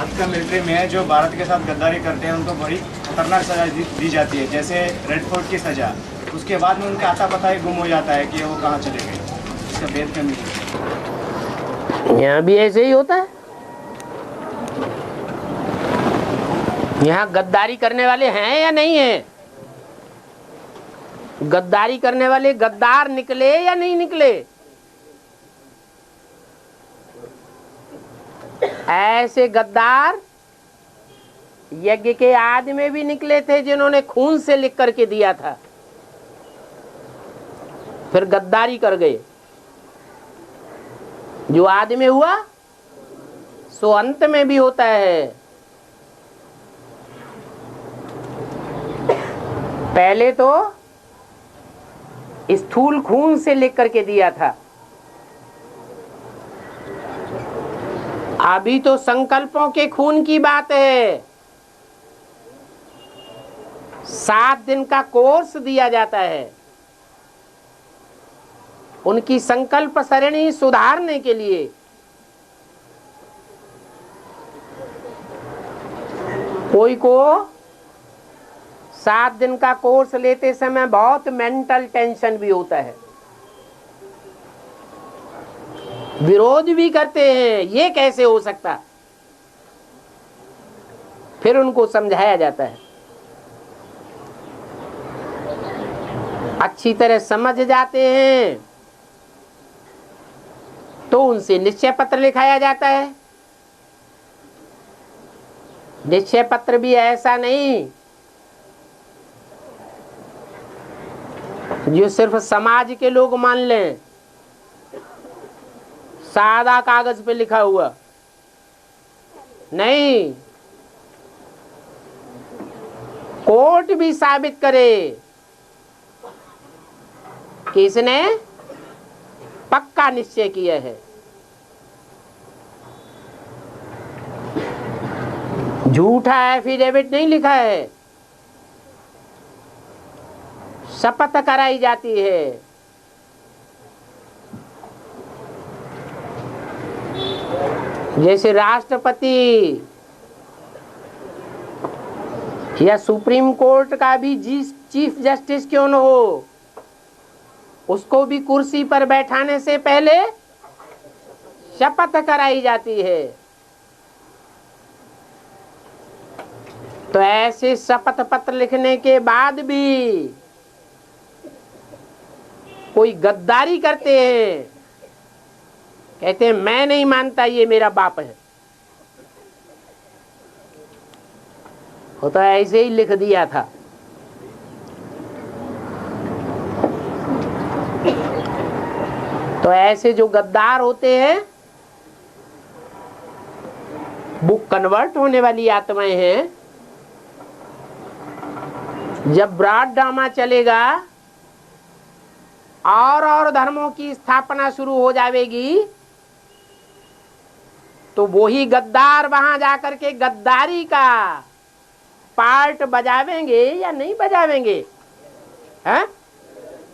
भारत का मिलिट्री में जो भारत के साथ गद्दारी करते हैं उनको बड़ी खतरनाक सजा दी जाती है, जैसे रेड फोर्ट की सजा। उसके बाद में उनका आता पता ही गुम हो जाता है कि वो कहाँ चले गए। इसका भेद क्या मिली? यहाँ भी ऐसे ही होता है। यहाँ गद्दारी करने वाले हैं या नहीं है? गद्दारी करने वाले गद्दार निकले या नहीं निकले? ऐसे गद्दार यज्ञ के आदि में भी निकले थे जिन्होंने खून से लिख करके दिया था, फिर गद्दारी कर गए। जो आदि में हुआ सो अंत में भी होता है। पहले तो स्थूल खून से लिख करके दिया था, अभी तो संकल्पों के खून की बात है। 7 दिन का कोर्स दिया जाता है उनकी संकल्प सरणी सुधारने के लिए। कोई को 7 दिन का कोर्स लेते समय बहुत मेंटल टेंशन भी होता है, विरोध भी करते हैं, ये कैसे हो सकता। फिर उनको समझाया जाता है, अच्छी तरह समझ जाते हैं तो उनसे निश्चय पत्र लिखाया जाता है। निश्चय पत्र भी ऐसा नहीं जो सिर्फ समाज के लोग मान लें, सादा कागज पे लिखा हुआ नहीं, कोर्ट भी साबित करे कि इसने पक्का निश्चय किया है। झूठा एफिडेविट नहीं लिखा है, शपथ कराई जाती है। जैसे राष्ट्रपति या सुप्रीम कोर्ट का भी चीफ जस्टिस क्यों न हो, उसको भी कुर्सी पर बैठाने से पहले शपथ कराई जाती है। तो ऐसे शपथ पत्र लिखने के बाद भी कोई गद्दारी करते हैं, कहते हैं मैं नहीं मानता ये मेरा बाप है, वो तो ऐसे ही लिख दिया था। तो ऐसे जो गद्दार होते हैं वो कन्वर्ट होने वाली आत्माएं हैं। जब ब्रॉड ड्रामा चलेगा और धर्मों की स्थापना शुरू हो जाएगी तो वही गद्दार वहां जाकर के गद्दारी का पार्ट बजावेंगे या नहीं बजावेंगे? हैं?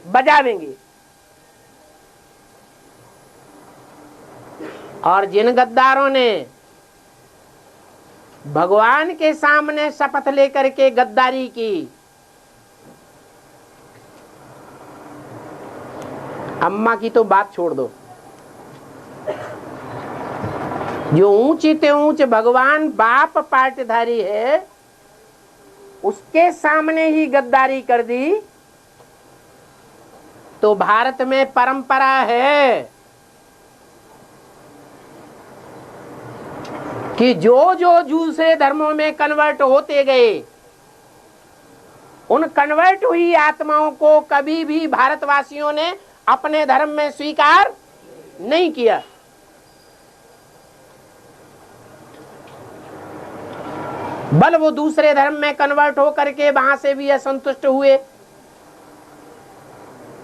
बजावेंगे। और जिन गद्दारों ने भगवान के सामने शपथ लेकर के गद्दारी की, अम्मा की तो बात छोड़ दो, जो ऊंचे ते ऊंचे भगवान बाप पार्टधारी है उसके सामने ही गद्दारी कर दी। तो भारत में परंपरा है कि जो जो दूसरे धर्मों में कन्वर्ट होते गए उन कन्वर्ट हुई आत्माओं को कभी भी भारतवासियों ने अपने धर्म में स्वीकार नहीं किया। बल वो दूसरे धर्म में कन्वर्ट होकर के वहां से भी असंतुष्ट हुए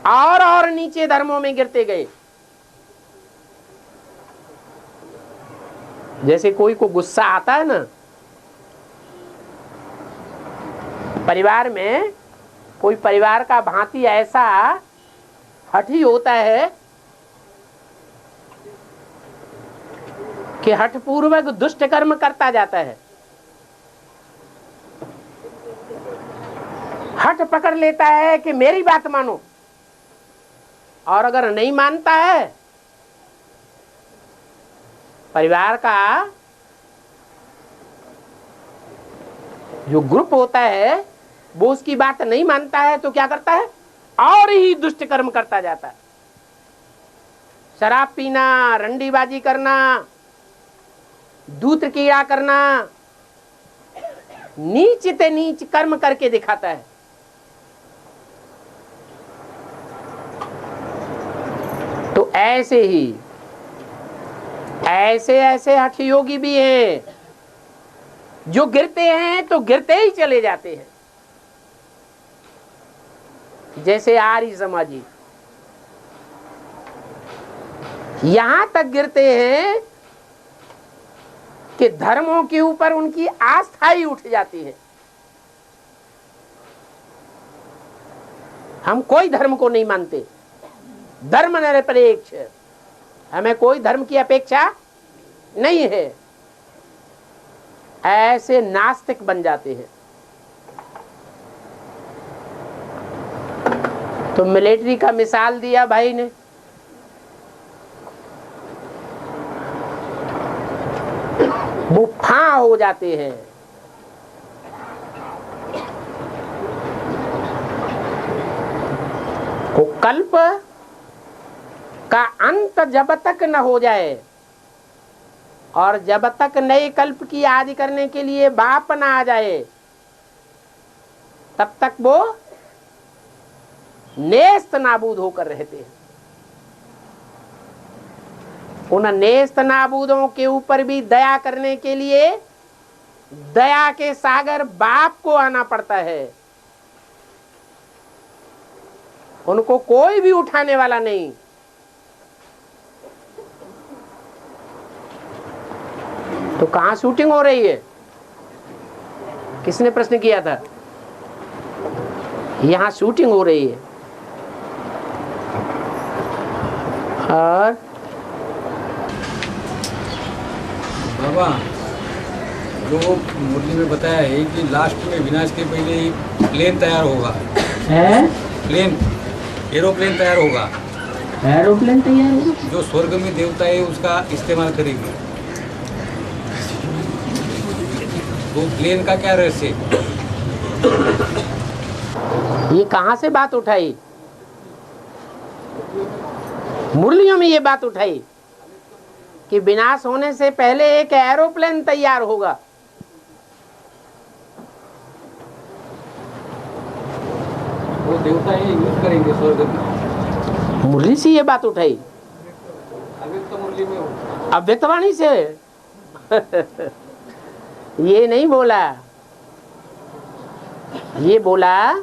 और नीचे धर्मों में गिरते गए। जैसे कोई को गुस्सा आता है ना, परिवार में कोई परिवार का भांति ऐसा हठी होता है कि हठपूर्वक दुष्ट कर्म करता जाता है, हठ पकड़ लेता है कि मेरी बात मानो, और अगर नहीं मानता है, परिवार का जो ग्रुप होता है वो उसकी बात नहीं मानता है, तो क्या करता है, और ही दुष्ट कर्म करता जाता है। शराब पीना, रंडीबाजी करना, दूत कीड़ा करना, नीच ते नीच कर्म करके दिखाता है। तो ऐसे ही ऐसे हठ योगी भी हैं जो गिरते हैं तो गिरते ही चले जाते हैं, जैसे आर्य समाजी यहां तक गिरते हैं कि धर्मों के ऊपर उनकी आस्था ही उठ जाती है। हम कोई धर्म को नहीं मानते, धर्म निरपेक्ष, हमें कोई धर्म की अपेक्षा नहीं है, ऐसे नास्तिक बन जाते हैं। तो मिलिट्री का मिसाल दिया भाई ने, वो फां हो जाते हैं। वो कल्प का अंत जब तक न हो जाए और जब तक नए कल्प की आदि करने के लिए बाप न आ जाए, तब तक वो नेस्त नाबूद होकर रहते हैं। उन नेस्त नाबूदों के ऊपर भी दया करने के लिए दया के सागर बाप को आना पड़ता है। उनको कोई भी उठाने वाला नहीं। तो कहां शूटिंग हो रही है? किसने प्रश्न किया था? यहां शूटिंग हो रही है। और बाबा, जो मुरली में बताया है कि लास्ट में विनाश के पहले प्लेन तैयार होगा, प्लेन एरोप्लेन तैयार होगा, एरोप्लेन तैयार होगा, जो स्वर्ग में देवता है उसका इस्तेमाल करेंगे। तो प्लेन का क्या रहस्य? ये कहां से बात उठाई? मुरलियों में ये बात उठाई कि विनाश होने से पहले एक एरोप्लेन तैयार होगा। वो देवता है, यूज करेंगे स्वर्ग में। मुरली से ये बात उठाई, अव्यक्त मुरली में हो। अव्यक्तवाणी से ये नहीं बोला। ये बोला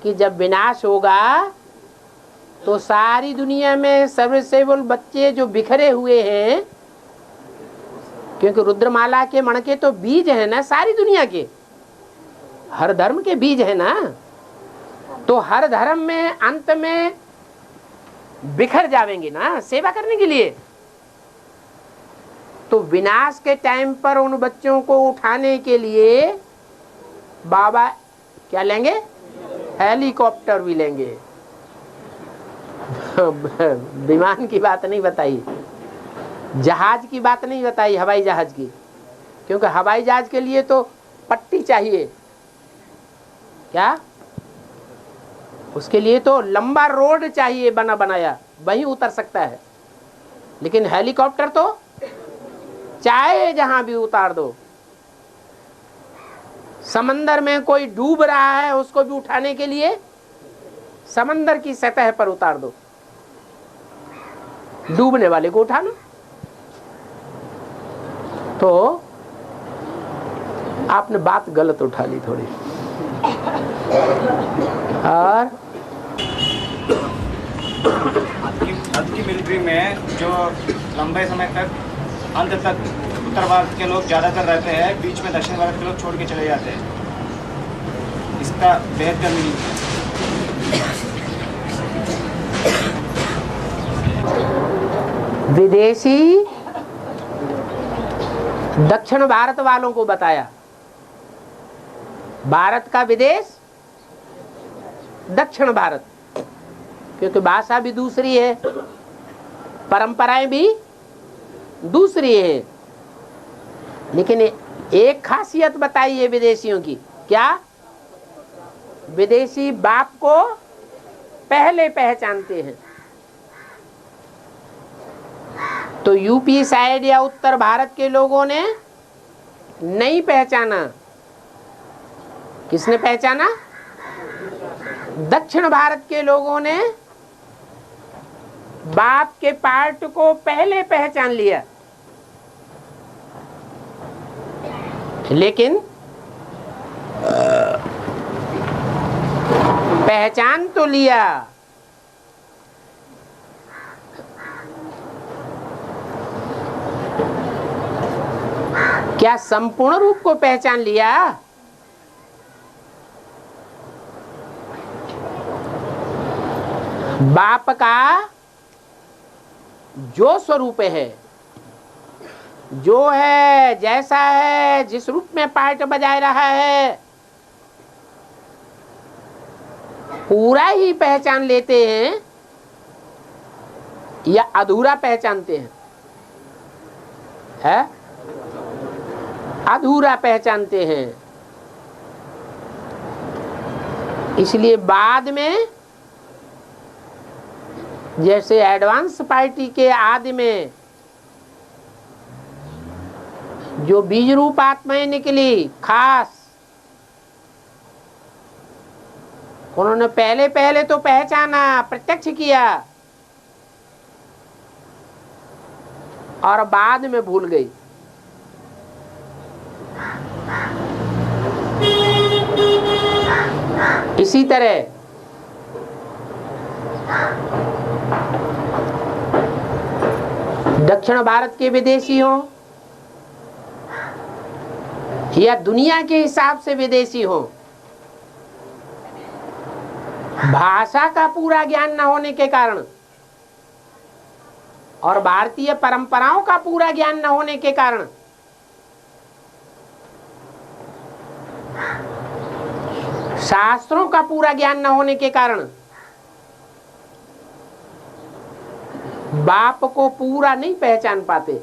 कि जब विनाश होगा तो सारी दुनिया में सर्वसेवल बच्चे जो बिखरे हुए हैं, क्योंकि रुद्रमाला के मणके तो बीज है ना सारी दुनिया के, हर धर्म के बीज है ना, तो हर धर्म में अंत में बिखर जाएंगे ना सेवा करने के लिए। तो विनाश के टाइम पर उन बच्चों को उठाने के लिए बाबा क्या लेंगे? हेलीकॉप्टर भी लेंगे। विमान की बात नहीं बताई, जहाज की बात नहीं बताई, हवाई जहाज की, क्योंकि हवाई जहाज के लिए तो पट्टी चाहिए। क्या? उसके लिए तो लंबा रोड चाहिए बना बनाया, वहीं उतर सकता है। लेकिन हेलीकॉप्टर तो चाहे जहां भी उतार दो। समंदर में कोई डूब रहा है उसको भी उठाने के लिए समंदर की सतह पर उतार दो, डूबने वाले को उठाना। तो आपने बात गलत उठा ली थोड़ी। और आज की मिलिट्री में जो लंबे समय तक अंत तक उत्तर भारत के लोग ज़्यादातर रहते हैं, बीच में दक्षिण भारत के लोग छोड़ के चले जाते हैं। इसका बेहतर मीनिंग है। विदेशी दक्षिण भारत वालों को बताया भारत का विदेश दक्षिण भारत, क्योंकि भाषा भी दूसरी है, परंपराएं भी दूसरी है। लेकिन एक खासियत बताई है विदेशियों की, क्या? विदेशी बाप को पहले पहचानते हैं। तो यूपी साइड या उत्तर भारत के लोगों ने नहीं पहचाना। किसने पहचाना? दक्षिण भारत के लोगों ने बाप के पार्ट को पहले पहचान लिया। लेकिन पहचान तो लिया, क्या संपूर्ण रूप को पहचान लिया? बाप का जो स्वरूप है, जो है, जैसा है, जिस रूप में पार्ट बजाय रहा है, पूरा ही पहचान लेते हैं या अधूरा पहचानते हैं? है? अधूरा पहचानते हैं। इसलिए बाद में जैसे एडवांस पार्टी के आदि में जो बीज रूप आत्माएं निकली खास, उन्होंने पहले तो पहचाना, प्रत्यक्ष किया और बाद में भूल गई। इसी तरह दक्षिण भारत के विदेशी हो या दुनिया के हिसाब से विदेशी हो, भाषा का पूरा ज्ञान न होने के कारण और भारतीय परंपराओं का पूरा ज्ञान न होने के कारण शास्त्रों का पूरा ज्ञान न होने के कारण बाप को पूरा नहीं पहचान पाते।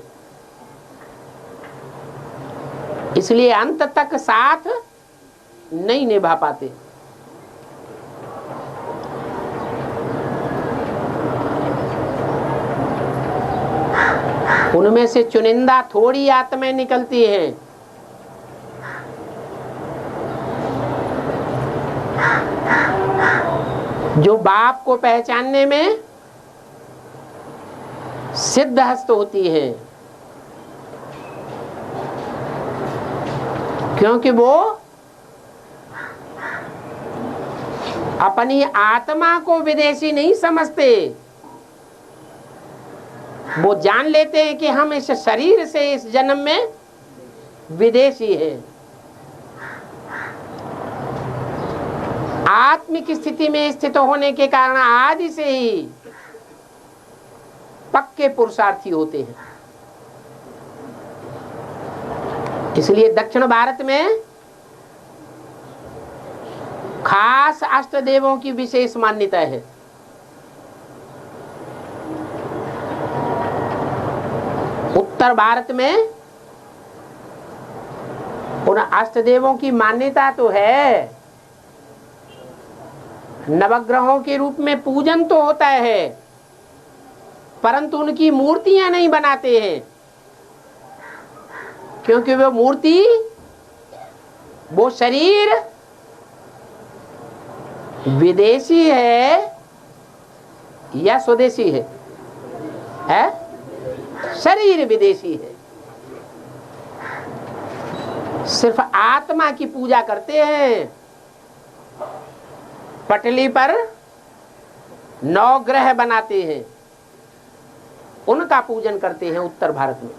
इसलिए अंत तक साथ नहीं निभा पाते। उनमें से चुनिंदा थोड़ी आत्माएं निकलती हैं जो बाप को पहचानने में सिद्धहस्त होती हैं, क्योंकि वो अपनी आत्मा को विदेशी नहीं समझते। वो जान लेते हैं कि हम इस शरीर से इस जन्म में विदेशी हैं। आत्मिक स्थिति में स्थित होने के कारण आदि से ही पक्के पुरुषार्थी होते हैं। इसलिए दक्षिण भारत में खास अष्ट देवों की विशेष मान्यता है। उत्तर भारत में उन अष्ट देवों की मान्यता तो है, नवग्रहों के रूप में पूजन तो होता है, परंतु उनकी मूर्तियां नहीं बनाते हैं, क्योंकि वो मूर्ति, वो शरीर विदेशी है या स्वदेशी है? शरीर विदेशी है। सिर्फ आत्मा की पूजा करते हैं। पटली पर 9 ग्रह बनाते हैं, उनका पूजन करते हैं उत्तर भारत में।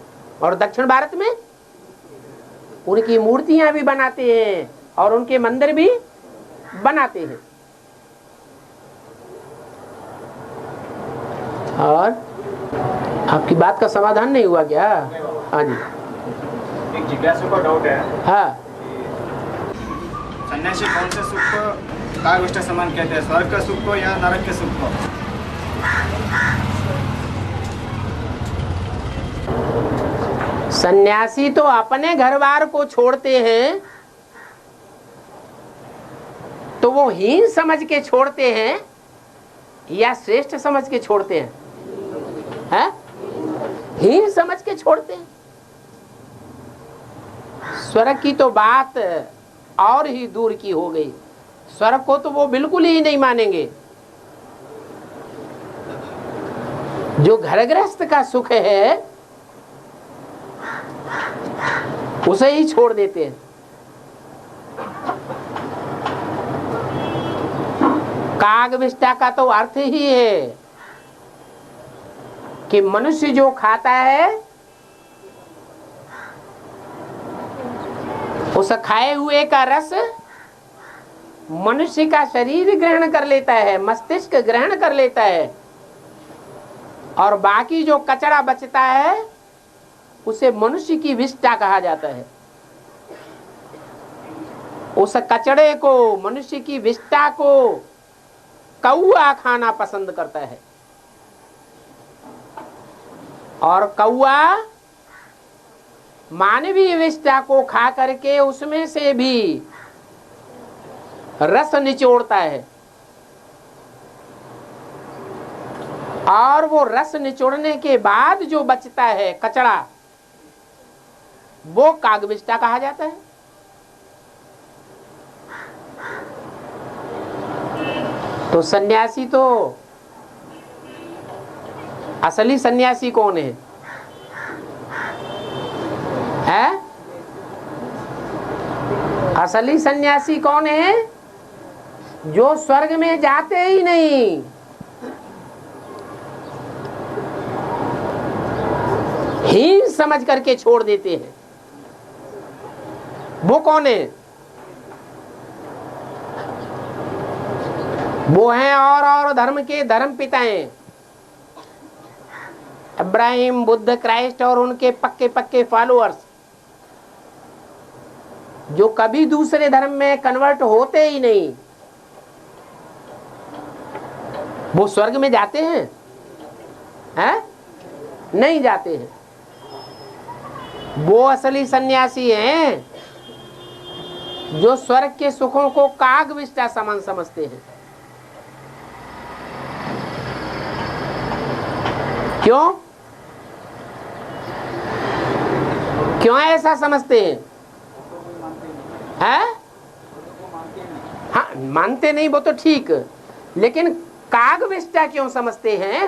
और दक्षिण भारत में उनकी मूर्तियां भी बनाते हैं और उनके मंदिर भी बनाते हैं। और आपकी बात का समाधान नहीं हुआ क्या? हाँ जी। जिज्ञासु का डाउट है, हाँ, सन्यासी कौन से सुख को कागविष्टा समान कहते हैं, स्वर्ग के सुख को या नरक के सुख को? सन्यासी तो अपने घर बार को छोड़ते हैं तो वो हीन समझ के छोड़ते हैं या श्रेष्ठ समझ के छोड़ते हैं? हैं? हीन समझ के छोड़ते हैं। स्वर्ग की तो बात और ही दूर की हो गई, स्वर्ग को तो वो बिल्कुल ही नहीं मानेंगे। जो घर गृहस्थ का सुख है उसे ही छोड़ देते हैं। कागविष्टा का तो अर्थ ही है कि मनुष्य जो खाता है उस खाए हुए का रस मनुष्य का शरीर ग्रहण कर लेता है, मस्तिष्क ग्रहण कर लेता है, और बाकी जो कचरा बचता है उसे मनुष्य की विष्ठा कहा जाता है। उस कचड़े को, मनुष्य की विष्ठा को कौआ खाना पसंद करता है, और कौआ मानवीय विष्ठा को खा करके उसमें से भी रस निचोड़ता है, और वो रस निचोड़ने के बाद जो बचता है कचड़ा, वो कागविष्टा कहा जाता है। तो सन्यासी तो, असली सन्यासी कौन है? हैं? असली सन्यासी कौन है? जो स्वर्ग में जाते ही नहीं, हीन समझ करके छोड़ देते हैं, वो कौन है? वो हैं और धर्म के धर्म पिताएं, इब्राहिम, बुद्ध, क्राइस्ट और उनके पक्के पक्के फॉलोअर्स, जो कभी दूसरे धर्म में कन्वर्ट होते ही नहीं। वो स्वर्ग में जाते हैं? हैं? नहीं जाते हैं। वो असली सन्यासी हैं जो स्वर्ग के सुखों को कागविष्टा समान समझते हैं। क्यों? क्यों ऐसा समझते हैं? हैं? हाँ, मानते नहीं वो तो ठीक, लेकिन कागविष्टा क्यों समझते हैं?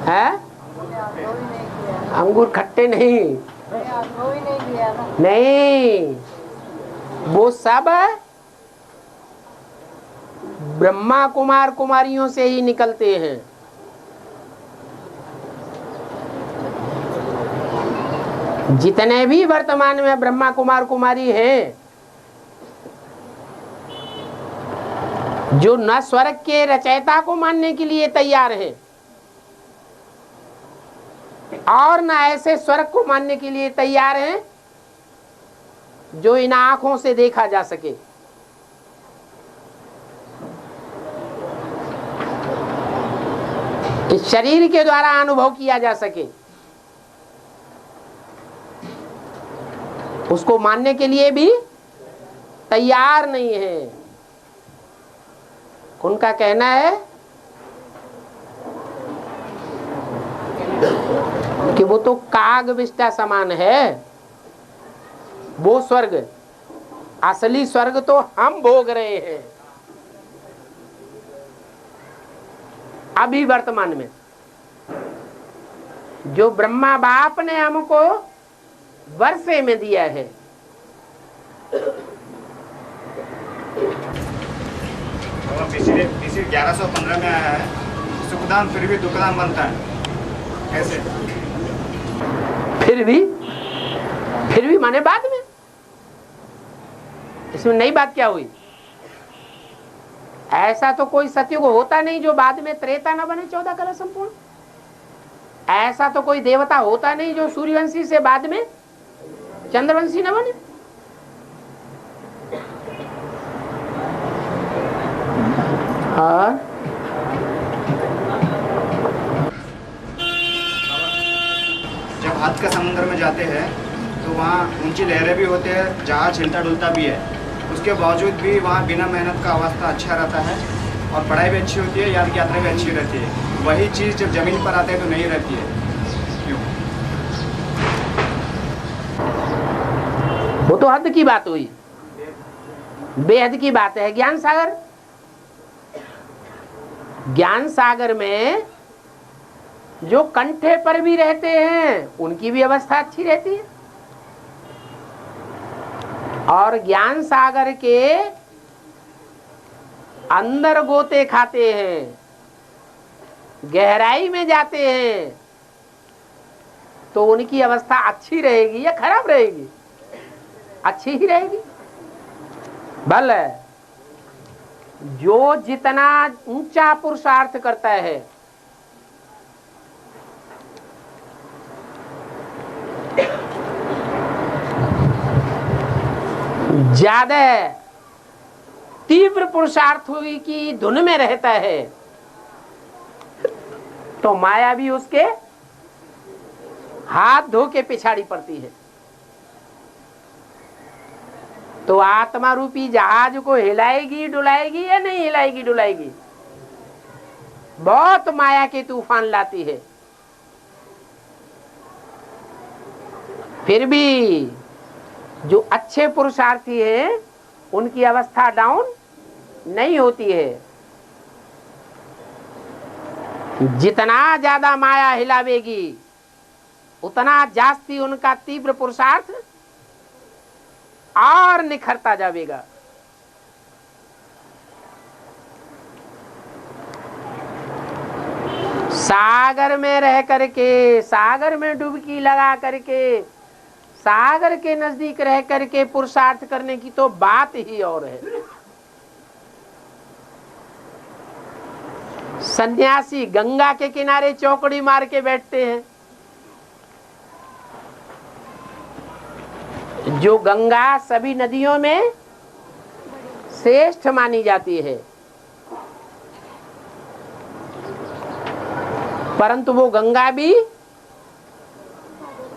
हैं? अंगूर खट्टे नहीं, नहीं, वो सब ब्रह्मा कुमार कुमारियों से ही निकलते हैं। जितने भी वर्तमान में ब्रह्मा कुमार कुमारी हैं, जो न स्वर्ग के रचयिता को मानने के लिए तैयार हैं और न ऐसे स्वर्ग को मानने के लिए तैयार हैं जो इन आंखों से देखा जा सके। इस शरीर के द्वारा अनुभव किया जा सके, उसको मानने के लिए भी तैयार नहीं है। उनका कहना है कि वो तो कागविष्टा समान है, वो स्वर्ग, असली स्वर्ग तो हम भोग रहे हैं अभी वर्तमान में। जो ब्रह्मा बाप ने हमको वर्षे में दिया है, पिछले 1115 में आया है, सुखदान फिर भी दुखदान बनता है, कैसे? फिर भी माने बाद में, इसमें नई बात क्या हुई? ऐसा तो कोई सत्युग होता नहीं जो बाद में त्रेता न बने 14 कला संपूर्ण। ऐसा तो कोई देवता होता नहीं जो सूर्यवंशी से बाद में चंद्रवंशी न बने। और जब हाथ का समुद्र में जाते हैं तो वहाँ ऊंची लहरें भी होते हैं, जहाज हिलता डुलता भी है, उसके बावजूद भी वहाँ बिना मेहनत का अवस्था अच्छा रहता है और पढ़ाई भी अच्छी होती है, यात्रा भी अच्छी रहती है। वही चीज़ जब ज़मीन पर आते हैं तो नहीं रहती है, क्यों? वो तो हद की बात हुई, बेहद की बात है। ज्ञान सागर, ज्ञान सागर में जो कंठे पर भी रहते हैं उनकी भी अवस्था अच्छी रहती है, और ज्ञान सागर के अंदर गोते खाते हैं, गहराई में जाते हैं, तो उनकी अवस्था अच्छी रहेगी या खराब रहेगी? अच्छी ही रहेगी। भले जो जितना ऊंचा पुरुषार्थ करता है, ज्यादा तीव्र पुरुषार्थ की धुन में रहता है, तो माया भी उसके हाथ धो के पिछाड़ी पड़ती है। तो आत्मा रूपी जहाज को हिलाएगी डुलाएगी या नहीं हिलाएगी डुलाएगी? बहुत माया के तूफान लाती है। फिर भी जो अच्छे पुरुषार्थी हैं उनकी अवस्था डाउन नहीं होती है। जितना ज्यादा माया हिलावेगी उतना जास्ती उनका तीव्र पुरुषार्थ और निखरता जाएगा। सागर में रह करके, सागर में डुबकी लगा करके, सागर के नजदीक रह करके पुरुषार्थ करने की तो बात ही और है। सन्यासी गंगा के किनारे चौकड़ी मार के बैठते हैं। जो गंगा सभी नदियों में श्रेष्ठ मानी जाती है, परंतु वो गंगा भी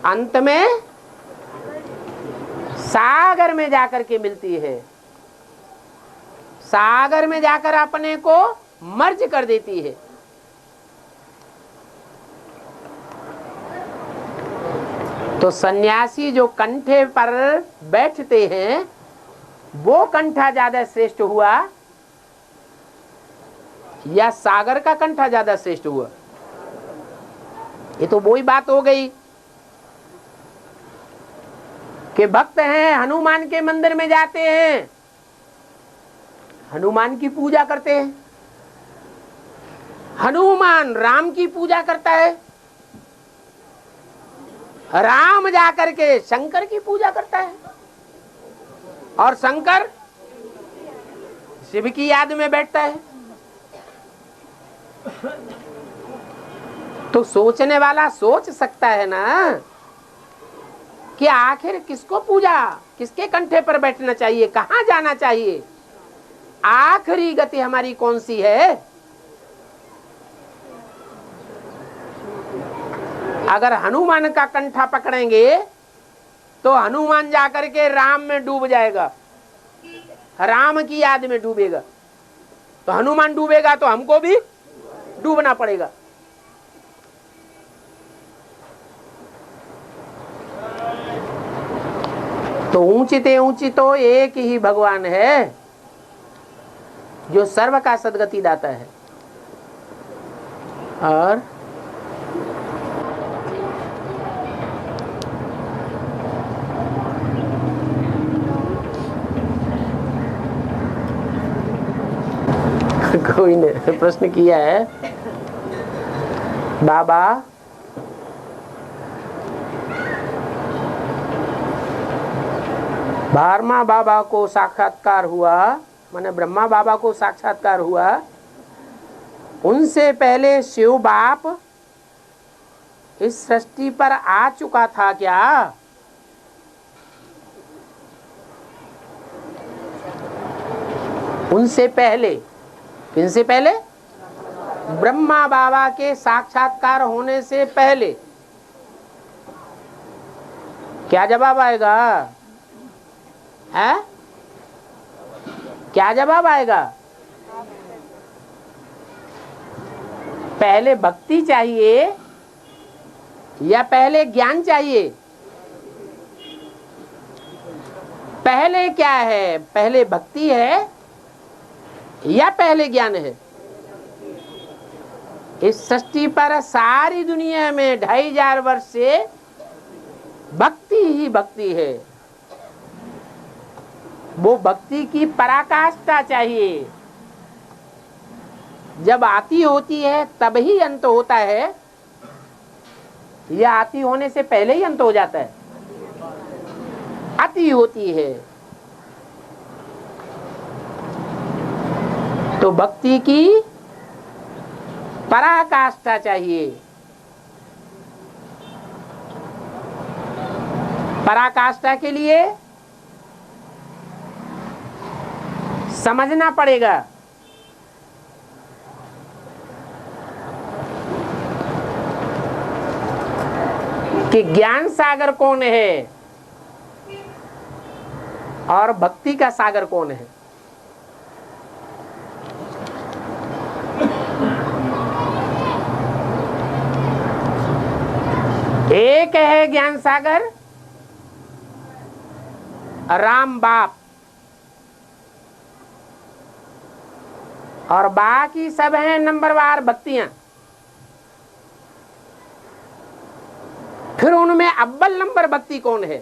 अंत में सागर में जाकर के मिलती है, सागर में जाकर अपने को मर्ज कर देती है। तो सन्यासी जो कंठे पर बैठते हैं वो कंठा ज्यादा श्रेष्ठ हुआ या सागर का कंठा ज्यादा श्रेष्ठ हुआ? ये तो वही बात हो गई कि भक्त हैं, हनुमान के मंदिर में जाते हैं, हनुमान की पूजा करते हैं। हनुमान राम की पूजा करता है, राम जाकर के शंकर की पूजा करता है, और शंकर शिव की याद में बैठता है। तो सोचने वाला सोच सकता है ना कि आखिर किसको पूजा, किसके कंठे पर बैठना चाहिए, कहां जाना चाहिए, आखिरी गति हमारी कौन सी है। अगर हनुमान का कंठा पकड़ेंगे तो हनुमान जाकर के राम में डूब जाएगा, राम की याद में डूबेगा। तो हनुमान डूबेगा तो हमको भी डूबना पड़ेगा। तो ऊंची तो एक ही भगवान है जो सर्व का सदगति दाता है। और कोई ने प्रश्न किया है, बाबा ब्रह्मा बाबा को साक्षात्कार हुआ, माने ब्रह्मा बाबा को साक्षात्कार हुआ, उनसे पहले शिव बाप इस सृष्टि पर आ चुका था क्या? उनसे पहले, किनसे पहले? ब्रह्मा बाबा के साक्षात्कार होने से पहले। क्या जवाब आएगा? है? क्या जवाब आएगा? पहले भक्ति चाहिए या पहले ज्ञान चाहिए? पहले क्या है? पहले भक्ति है या पहले ज्ञान है? इस सृष्टि पर सारी दुनिया में 2500 वर्ष से भक्ति ही भक्ति है। वो भक्ति की पराकाष्ठा चाहिए। जब आती होती है तब ही अंत होता है या आती होने से पहले ही अंत हो जाता है? आती होती है। तो भक्ति की पराकाष्ठा चाहिए। पराकाष्ठा के लिए समझना पड़ेगा कि ज्ञान सागर कौन है और भक्ति का सागर कौन है। एक है ज्ञान सागर, राम बाप, और बाकी सब हैं नंबरवार भक्तियां। फिर उनमें अव्वल नंबर भक्ति कौन है?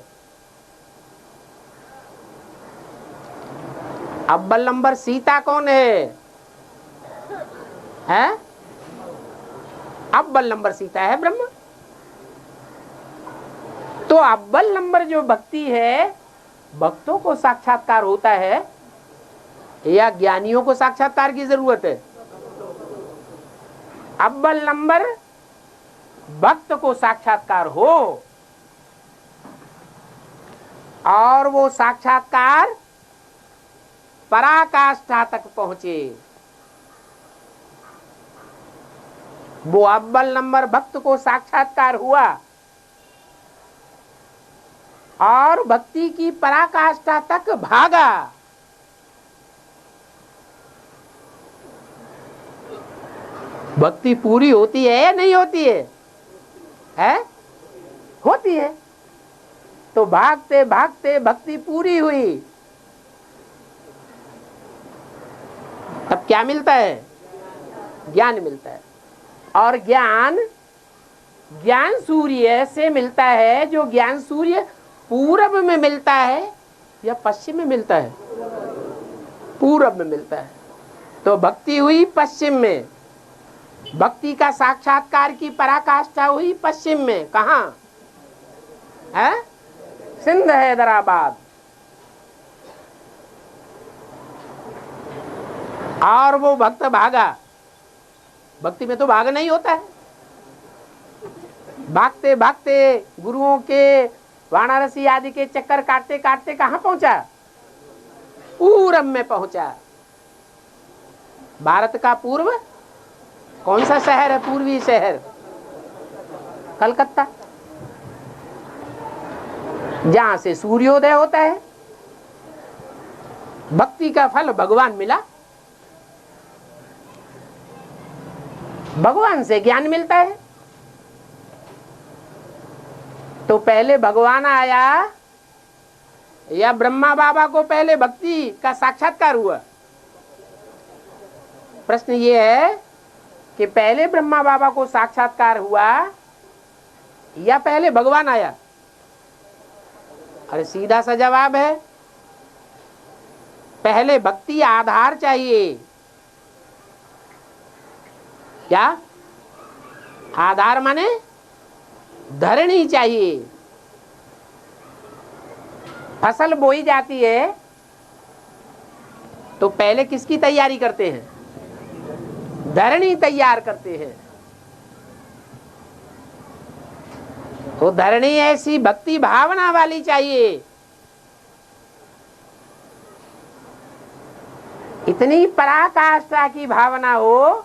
अव्वल नंबर सीता कौन है? है? अव्वल नंबर सीता है ब्रह्म। तो अव्वल नंबर जो भक्ति है, भक्तों को साक्षात्कार होता है या ज्ञानियों को साक्षात्कार की जरूरत है? अव्वल नंबर भक्त को साक्षात्कार हो और वो साक्षात्कार पराकाष्ठा तक पहुंचे। वो अव्वल नंबर भक्त को साक्षात्कार हुआ और भक्ति की पराकाष्ठा तक भागा। भक्ति पूरी होती है या नहीं होती है? है? होती है। तो भागते भागते भक्ति पूरी हुई, तब क्या मिलता है? ज्ञान मिलता है। और ज्ञान ज्ञान सूर्य से मिलता है। जो ज्ञान सूर्य पूरब में मिलता है या पश्चिम में मिलता है? पूरब में मिलता है। तो भक्ति हुई पश्चिम में, भक्ति का साक्षात्कार की पराकाष्ठा हुई पश्चिम में। कहाँ है? सिंध हैदराबाद। और वो भक्त भागा। भक्ति में तो भागना ही होता है। भागते भागते गुरुओं के, वाराणसी आदि के चक्कर काटते काटते कहाँ पहुंचा? पूरब में पहुंचा। भारत का पूर्व कौन सा शहर है? पूर्वी शहर कलकत्ता, जहां से सूर्योदय होता है। भक्ति का फल भगवान मिला, भगवान से ज्ञान मिलता है। तो पहले भगवान आया या ब्रह्मा बाबा को पहले भक्ति का साक्षात्कार हुआ? प्रश्न ये है कि पहले ब्रह्मा बाबा को साक्षात्कार हुआ या पहले भगवान आया? अरे सीधा सा जवाब है, पहले भक्ति आधार चाहिए। क्या आधार माने? धरनी चाहिए। फसल बोई जाती है तो पहले किसकी तैयारी करते हैं? धरनी तैयार करते हैं। तो धरणी ऐसी भक्ति भावना वाली चाहिए, इतनी पराकाष्ठा की भावना हो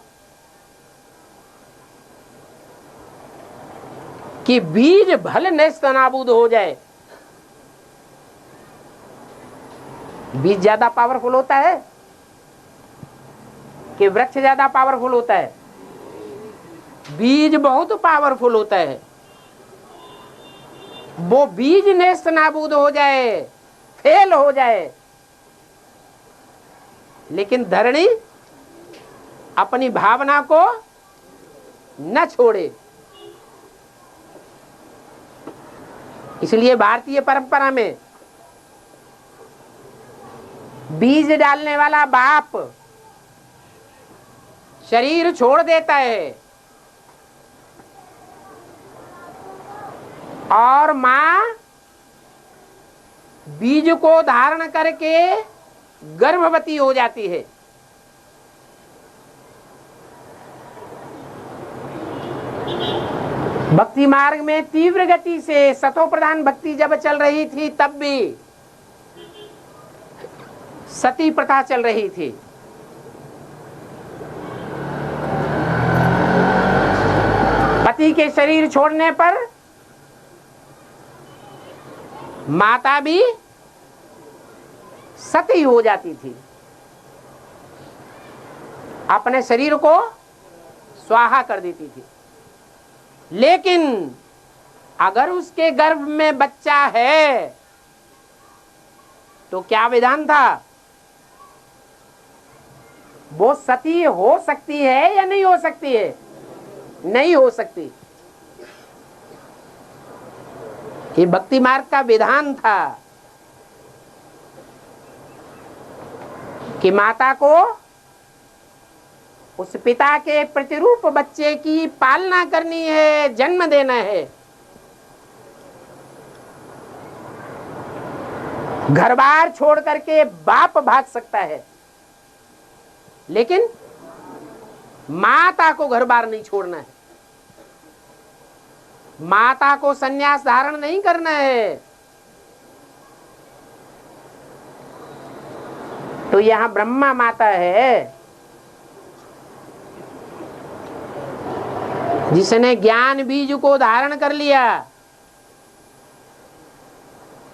कि बीज भले नष्ट नाबूद हो जाए। बीज ज्यादा पावरफुल होता है कि वृक्ष ज्यादा पावरफुल होता है? बीज बहुत पावरफुल होता है। वो बीज नष्ट नाबूद हो जाए, फेल हो जाए, लेकिन धरणी अपनी भावना को न छोड़े। इसलिए भारतीय परंपरा में बीज डालने वाला बाप शरीर छोड़ देता है और मां बीज को धारण करके गर्भवती हो जाती है। भक्ति मार्ग में तीव्र गति से सतो प्रधान भक्ति जब चल रही थी, तब भी सती प्रथा चल रही थी। पति के शरीर छोड़ने पर माता भी सती हो जाती थी, अपने शरीर को स्वाहा कर देती थी। लेकिन अगर उसके गर्भ में बच्चा है तो क्या विधान था? वो सती हो सकती है या नहीं हो सकती है? नहीं हो सकती। ये भक्ति मार्ग का विधान था कि माता को उस पिता के प्रतिरूप बच्चे की पालना करनी है, जन्म देना है। घर बार छोड़ करके बाप भाग सकता है, लेकिन माता को घर बार नहीं छोड़ना है, माता को संन्यास धारण नहीं करना है। तो यहां ब्रह्मा माता है जिसने ज्ञान बीज को धारण कर लिया,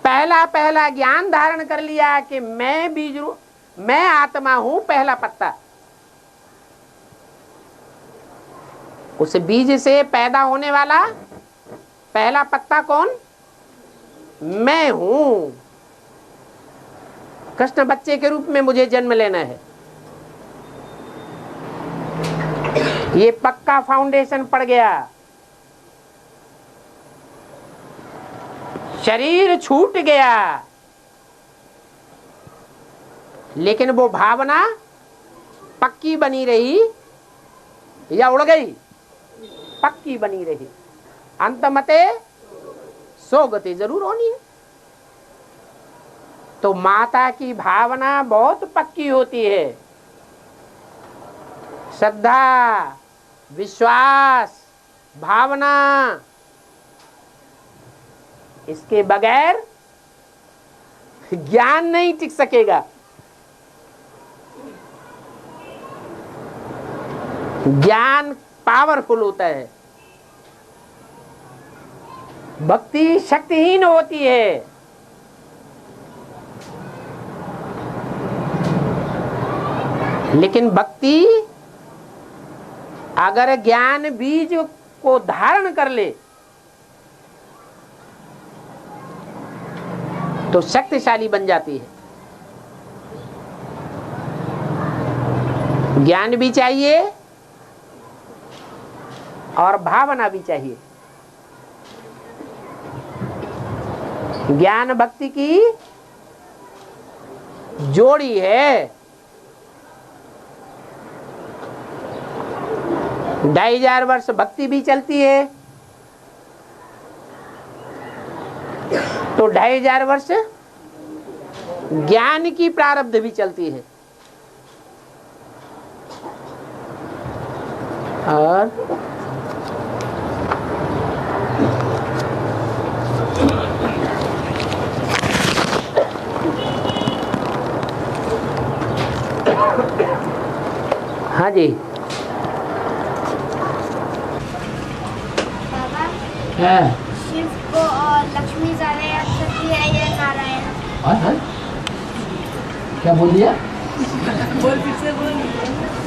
पहला ज्ञान धारण कर लिया कि मैं बीज, मैं आत्मा हूं, पहला पत्ता। उस बीज से पैदा होने वाला पहला पत्ता कौन? मैं हूं। कृष्ण बच्चे के रूप में मुझे जन्म लेना है। ये पक्का फाउंडेशन पड़ गया। शरीर छूट गया, लेकिन वो भावना पक्की बनी रही या उड़ गई? पक्की बनी रही। अंतमते सोगति जरूर होनी है। तो माता की भावना बहुत पक्की होती है। श्रद्धा, विश्वास, भावना, इसके बगैर ज्ञान नहीं टिक सकेगा। ज्ञान पावरफुल होता है, भक्ति शक्तिहीन होती है। लेकिन भक्ति अगर ज्ञान बीज को धारण कर ले तो शक्तिशाली बन जाती है। ज्ञान भी चाहिए और भावना भी चाहिए। ज्ञान भक्ति की जोड़ी है। 2500 वर्ष भक्ति भी चलती है तो 2500 वर्ष ज्ञान की प्रारब्ध भी चलती है। और हाँ जी। बाबा, हाँ शिव को और लक्ष्मी ज्यादा याद करती है या नारायण? हाँ, क्या बोल दिया? बोल फिर से बोल।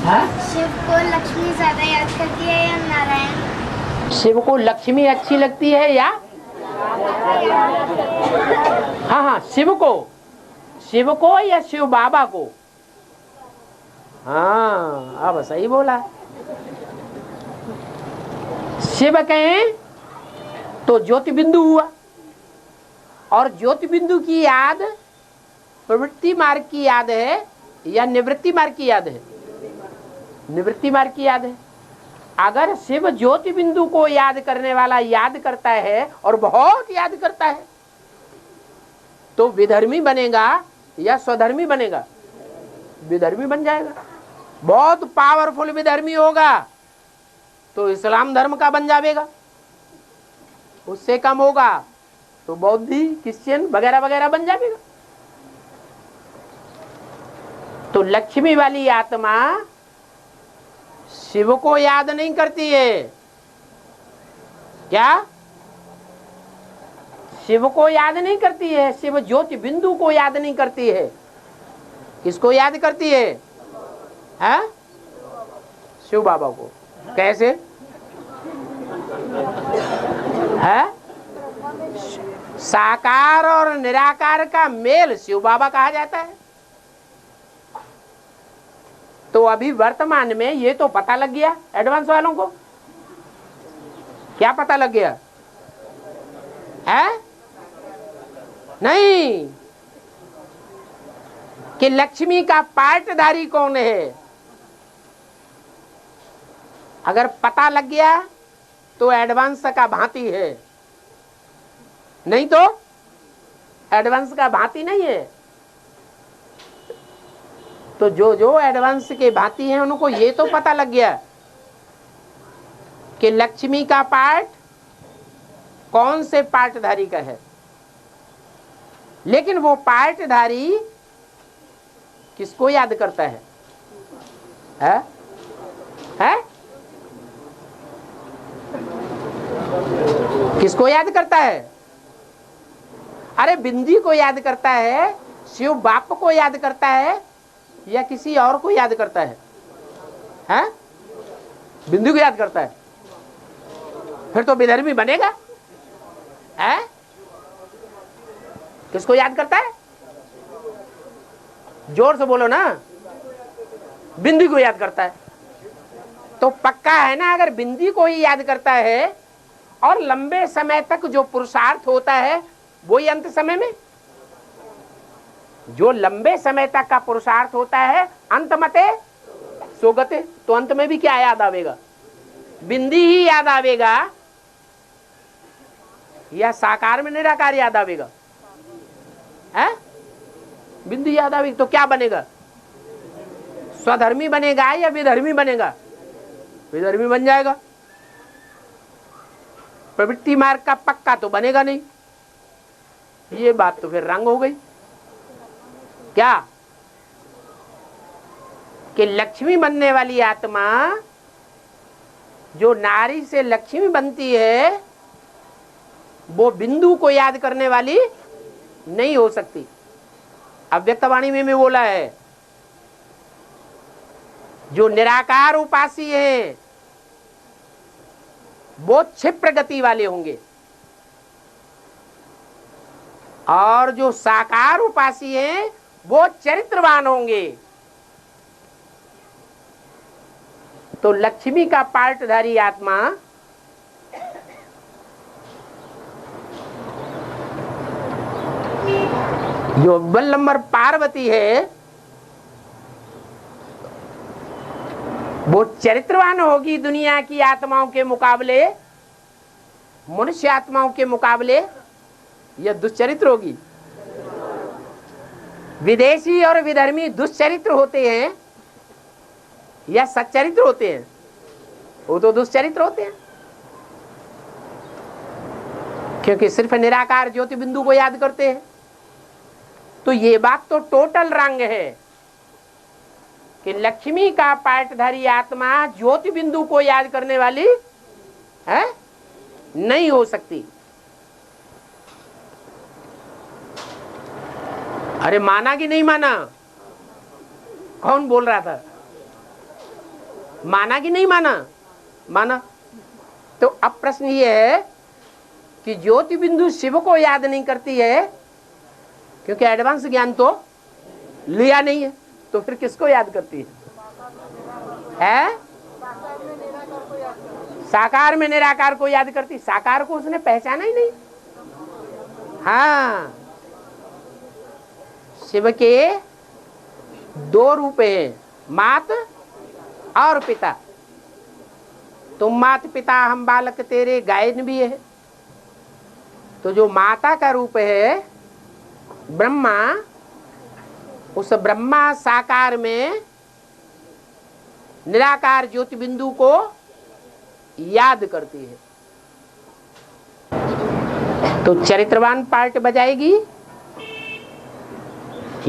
हाँ, शिव को लक्ष्मी ज्यादा याद करती है या नारायण? शिव को लक्ष्मी अच्छी लगती है या हाँ हाँ शिव को या शिव बाबा को? हाँ अब सही बोला। शिव कहें तो ज्योति बिंदु हुआ, और ज्योति बिंदु की याद प्रवृत्ति मार्ग की याद है या निवृत्ति मार्ग की याद है? निवृत्ति मार्ग की याद है। अगर शिव ज्योति बिंदु को याद करने वाला याद करता है और बहुत याद करता है तो विधर्मी बनेगा या स्वधर्मी बनेगा? विधर्मी बन जाएगा। बहुत पावरफुल विधर्मी होगा तो इस्लाम धर्म का बन जाएगा, उससे कम होगा तो बौद्धि क्रिश्चियन वगैरह वगैरह बन जाएगा। तो लक्ष्मी वाली आत्मा शिव को याद नहीं करती है। क्या? शिव को याद नहीं करती है, शिव ज्योति बिंदु को याद नहीं करती है। किसको याद करती है? हैं? शिव बाबा को। कैसे है? साकार और निराकार का मेल शिव बाबा कहा जाता है। तो अभी वर्तमान में ये तो पता लग गया एडवांस वालों को। क्या पता लग गया है? नहीं, कि लक्ष्मी का पार्टधारी कौन है। अगर पता लग गया तो एडवांस का भांति है, नहीं तो एडवांस का भांति नहीं है। तो जो एडवांस के भांति हैं उनको ये तो पता लग गया कि लक्ष्मी का पार्ट कौन से पार्टधारी का है, लेकिन वो पार्टधारी किसको याद करता है? है? किसको याद करता है? अरे बिंदी को याद करता है, शिव बाप को याद करता है या किसी और को याद करता है? हैं? बिंदु को याद करता है, फिर तो विधर्मी बनेगा। हैं? किसको याद करता है? जोर से बोलो ना। बिंदी को याद करता है। तो पक्का है ना, अगर बिंदी को ही याद करता है और लंबे समय तक जो पुरुषार्थ होता है वो ही अंत समय में, जो लंबे समय तक का पुरुषार्थ होता है अंत मते सोगते, तो अंत में भी क्या याद आवेगा? बिंदी ही याद आवेगा या साकार में निराकार याद आवेगा? है? बिंदी याद आवेगी तो क्या बनेगा? स्वधर्मी बनेगा या विधर्मी बनेगा? विधर्मी बन जाएगा। प्रवृत्ति मार्ग का पक्का तो बनेगा नहीं। ये बात तो फिर रंग हो गई। क्या? कि लक्ष्मी बनने वाली आत्मा जो नारी से लक्ष्मी बनती है वो बिंदु को याद करने वाली नहीं हो सकती। अव्यक्तवाणी में बोला है, जो निराकार उपासी हैं वो क्षिप्र गति वाले होंगे और जो साकार उपासी हैं वो चरित्रवान होंगे। तो लक्ष्मी का पार्टधारी आत्मा जो अव्वल नंबर पार्वती है वो चरित्रवान होगी दुनिया की आत्माओं के मुकाबले, मनुष्य आत्माओं के मुकाबले यह दुश्चरित्र होगी। विदेशी और विधर्मी दुश्चरित्र होते हैं या सच्चरित्र होते हैं? वो तो दुश्चरित्र होते हैं। क्योंकि सिर्फ निराकार ज्योति बिंदु को याद करते हैं। तो ये बात तो टोटल रंग है कि लक्ष्मी का पाठधारी आत्मा ज्योति बिंदु को याद करने वाली है नहीं हो सकती। अरे माना कि नहीं माना? कौन बोल रहा था? माना कि नहीं माना? माना। तो अब प्रश्न ये है कि ज्योति बिंदु शिव को याद नहीं करती है क्योंकि एडवांस ज्ञान तो लिया नहीं है, तो फिर किसको याद करती है? साकार में निराकार को याद करती। साकार को उसने पहचाना ही नहीं। हाँ, शिव के दो रूप हैं, मात और पिता। तुम मात पिता हम बालक तेरे गायन भी है। तो जो माता का रूप है ब्रह्मा, उस ब्रह्मा साकार में निराकार ज्योति बिंदु को याद करती है। तो चरित्रवान पार्ट बजाएगी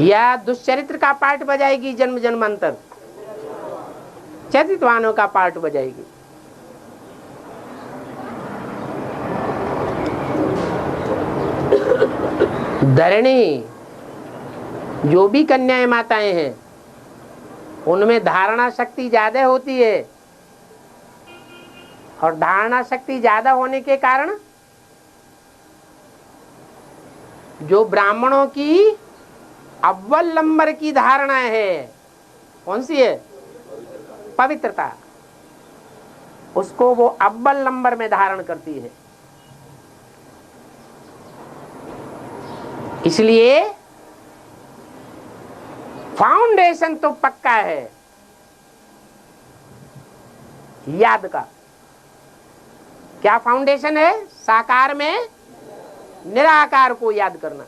या दुष्चरित्र का पार्ट बजाएगी? जन्म जन्मांतर चरित्रवानों का पार्ट बजाएगी। धरणी जो भी कन्याएं माताएं हैं उनमें धारणा शक्ति ज्यादा होती है, और धारणा शक्ति ज्यादा होने के कारण जो ब्राह्मणों की अव्वल नंबर की धारणा है, कौन सी है? पवित्रता, उसको वो अव्वल नंबर में धारण करती है। इसलिए फाउंडेशन तो पक्का है याद का। क्या फाउंडेशन है? साकार में निराकार को याद करना।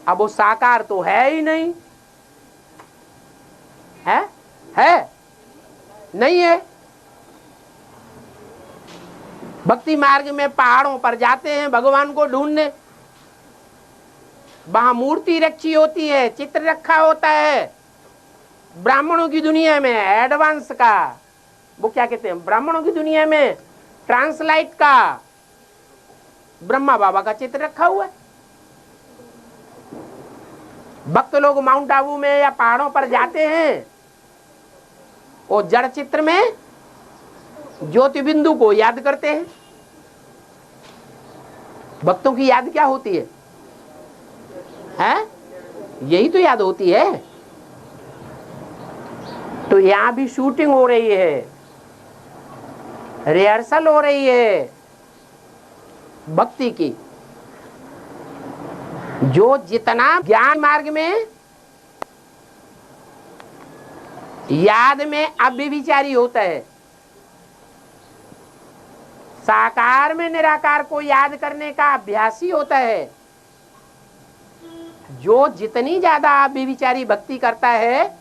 अब वो साकार तो है ही नहीं, है नहीं है। भक्ति मार्ग में पहाड़ों पर जाते हैं भगवान को ढूंढने, वहां मूर्ति रखी होती है, चित्र रखा होता है। ब्राह्मणों की दुनिया में एडवांस का, वो क्या कहते हैं, ब्राह्मणों की दुनिया में ट्रांसलाइट का ब्रह्मा बाबा का चित्र रखा हुआ है। भक्त लोग माउंट आबू में या पहाड़ों पर जाते हैं, वो जड़ चित्र में ज्योति बिंदु को याद करते हैं। भक्तों की याद क्या होती है? यही तो याद होती है। तो यहां भी शूटिंग हो रही है, रिहर्सल हो रही है भक्ति की। जो जितना ज्ञान मार्ग में याद में अव्यभिचारी होता है, साकार में निराकार को याद करने का अभ्यासी होता है, जो जितनी ज्यादा अव्यभिचारी भक्ति करता है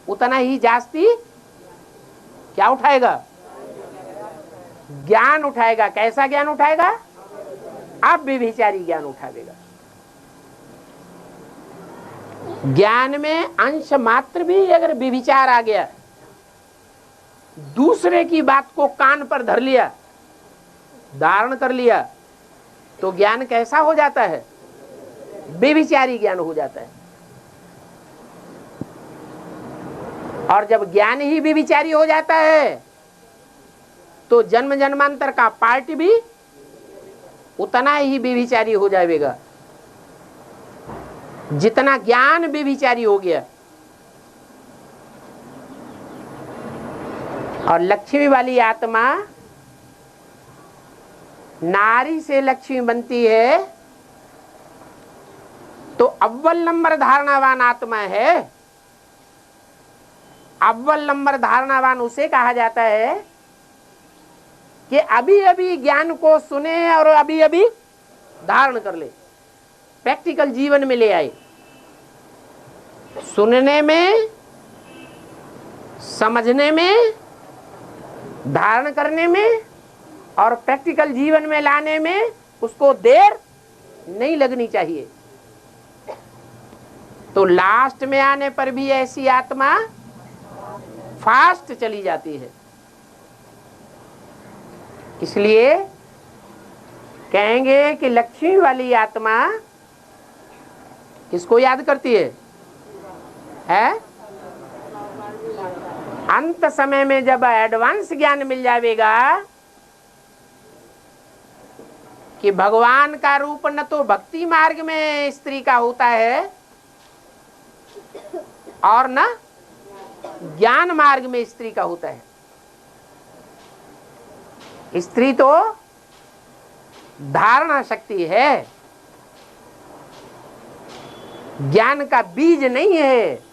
उतना ही जास्ती क्या उठाएगा? ज्ञान उठाएगा। कैसा ज्ञान उठाएगा? अव्यभिचारी ज्ञान उठाएगा। ज्ञान में अंश मात्र भी अगर व्यभिचार आ गया, दूसरे की बात को कान पर धर लिया, धारण कर लिया, तो ज्ञान कैसा हो जाता है? व्यभिचारी ज्ञान हो जाता है। और जब ज्ञान ही व्यभिचारी हो जाता है तो जन्म जन्मांतर का पार्ट भी उतना ही व्यभिचारी हो जाएगा जितना ज्ञान व्यभिचारी हो गया। और लक्ष्मी वाली आत्मा नारी से लक्ष्मी बनती है तो अव्वल नंबर धारणावान आत्मा है। अव्वल नंबर धारणावान उसे कहा जाता है कि अभी अभी ज्ञान को सुने और अभी अभी धारण कर ले, प्रैक्टिकल जीवन में ले आए। सुनने में, समझने में, धारण करने में और प्रैक्टिकल जीवन में लाने में उसको देर नहीं लगनी चाहिए। तो लास्ट में आने पर भी ऐसी आत्मा फास्ट चली जाती है। इसलिए कहेंगे कि लक्ष्मी वाली आत्मा किसको याद करती है? अंत समय में जब एडवांस ज्ञान मिल जाएगा कि भगवान का रूप न तो भक्ति मार्ग में स्त्री का होता है और न ज्ञान मार्ग में स्त्री का होता है। स्त्री तो धारणा शक्ति है, ज्ञान का बीज नहीं है।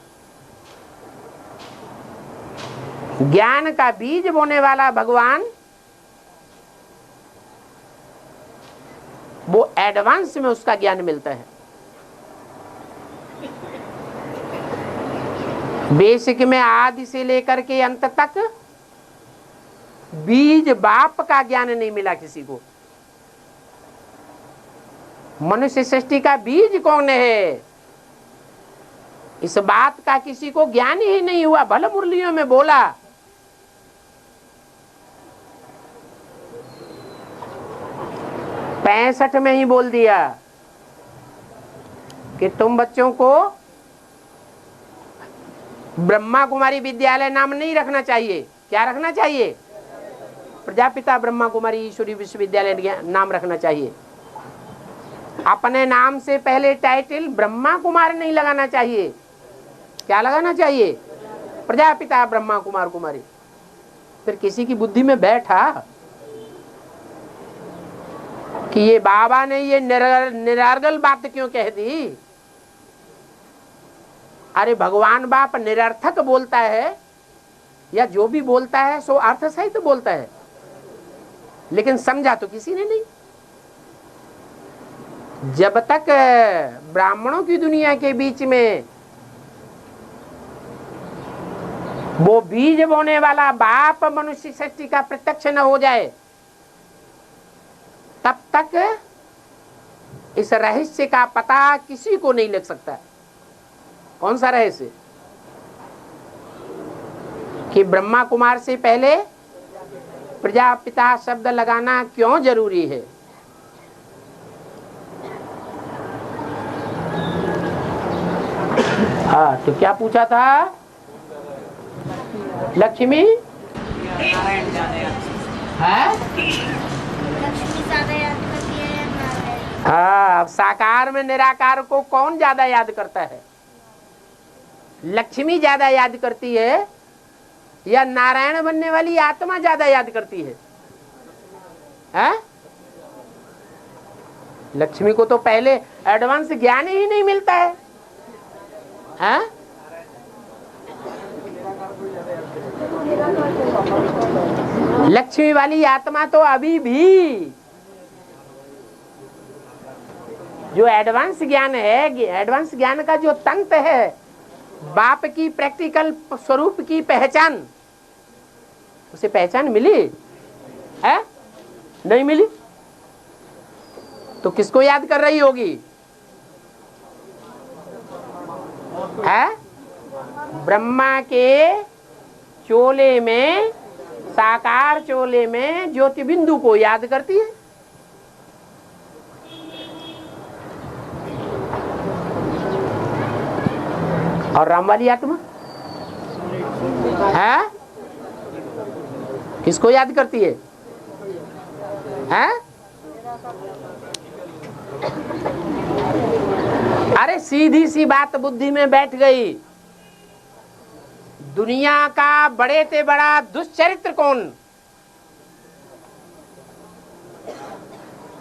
ज्ञान का बीज बोने वाला भगवान वो एडवांस में उसका ज्ञान मिलता है। बेसिक में आदि से लेकर के अंत तक बीज बाप का ज्ञान नहीं मिला किसी को। मनुष्य सृष्टि का बीज कौन है, इस बात का किसी को ज्ञान ही नहीं हुआ। भले मुरलियों में बोला, 65 में ही बोल दिया कि तुम बच्चों को ब्रह्मा कुमारी विद्यालय नाम नहीं रखना चाहिए। क्या रखना चाहिए? प्रजापिता ब्रह्मा कुमारी ईश्वरी विश्वविद्यालय नाम रखना चाहिए। अपने नाम से पहले टाइटल ब्रह्मा कुमार नहीं लगाना चाहिए। क्या लगाना चाहिए? प्रजापिता ब्रह्मा कुमार कुमारी। फिर किसी की बुद्धि में बैठा कि ये बाबा ने ये निरार्गल बात क्यों कह दी? अरे भगवान बाप निरर्थक बोलता है या जो भी बोलता है सो अर्थ सहित तो बोलता है, लेकिन समझा तो किसी ने नहीं। जब तक ब्राह्मणों की दुनिया के बीच में वो बीज बोने वाला बाप मनुष्य सृष्टि का प्रत्यक्ष न हो जाए, तब तक इस रहस्य का पता किसी को नहीं लग सकता। कौन सा रहस्य? कि ब्रह्मा कुमार से पहले प्रजापिता शब्द लगाना क्यों जरूरी है? हाँ, तो क्या पूछा था? लक्ष्मी है? लक्ष्मी ज्यादा याद करती है या नारायण? हाँ, साकार में निराकार को कौन ज्यादा याद करता है? लक्ष्मी ज्यादा याद करती है या नारायण बनने वाली आत्मा ज्यादा याद करती है? लक्ष्मी को तो पहले एडवांस ज्ञान ही नहीं मिलता है। लक्ष्मी वाली आत्मा तो अभी भी जो एडवांस ज्ञान है, एडवांस ज्ञान का जो तंत्र है, बाप की प्रैक्टिकल स्वरूप की पहचान, उसे पहचान मिली है? नहीं मिली तो किसको याद कर रही होगी? है? ब्रह्मा के चोले में, साकार चोले में ज्योति बिंदु को याद करती है। और राम वाली आत्मा है? किसको याद करती है? अरे सीधी सी बात बुद्धि में बैठ गई। दुनिया का बड़े से बड़ा दुष्चरित्र कौन?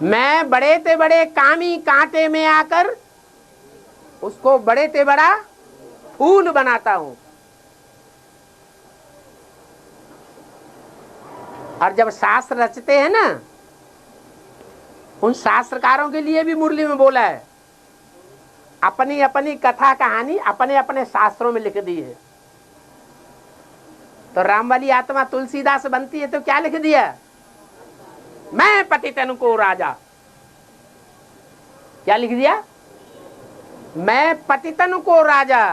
मैं बड़े से बड़े कामी कांटे में आकर उसको बड़े से बड़ा फूल बनाता हूं। और जब शास्त्र रचते हैं ना, उन शास्त्रकारों के लिए भी मुरली में बोला है, अपनी अपनी कथा कहानी अपने अपने शास्त्रों में लिख दी है। तो राम वाली आत्मा तुलसीदास बनती है तो क्या लिख दिया? मैं पतितन को राजा, क्या लिख दिया? मैं पतितन को राजा।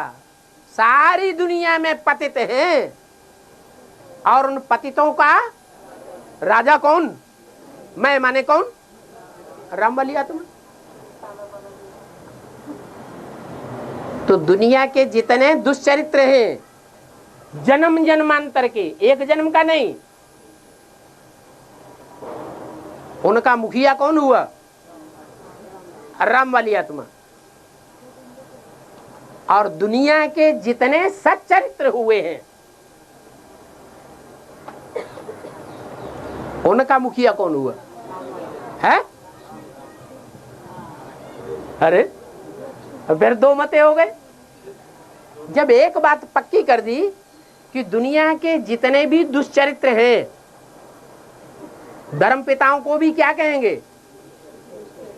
सारी दुनिया में पतित हैं और उन पतितों का राजा कौन? मैं माने कौन? राम वाली आत्मा। तो दुनिया के जितने दुष्चरित्र हैं जन्म जन्मांतर के, एक जन्म का नहीं, उनका मुखिया कौन हुआ? राम वाली आत्मा। और दुनिया के जितने सच्चरित्र हुए हैं उनका मुखिया कौन हुआ है? अरे फिर दो मते हो गए। जब एक बात पक्की कर दी कि दुनिया के जितने भी दुष्चरित्र हैं, धर्म पिताओं को भी क्या कहेंगे?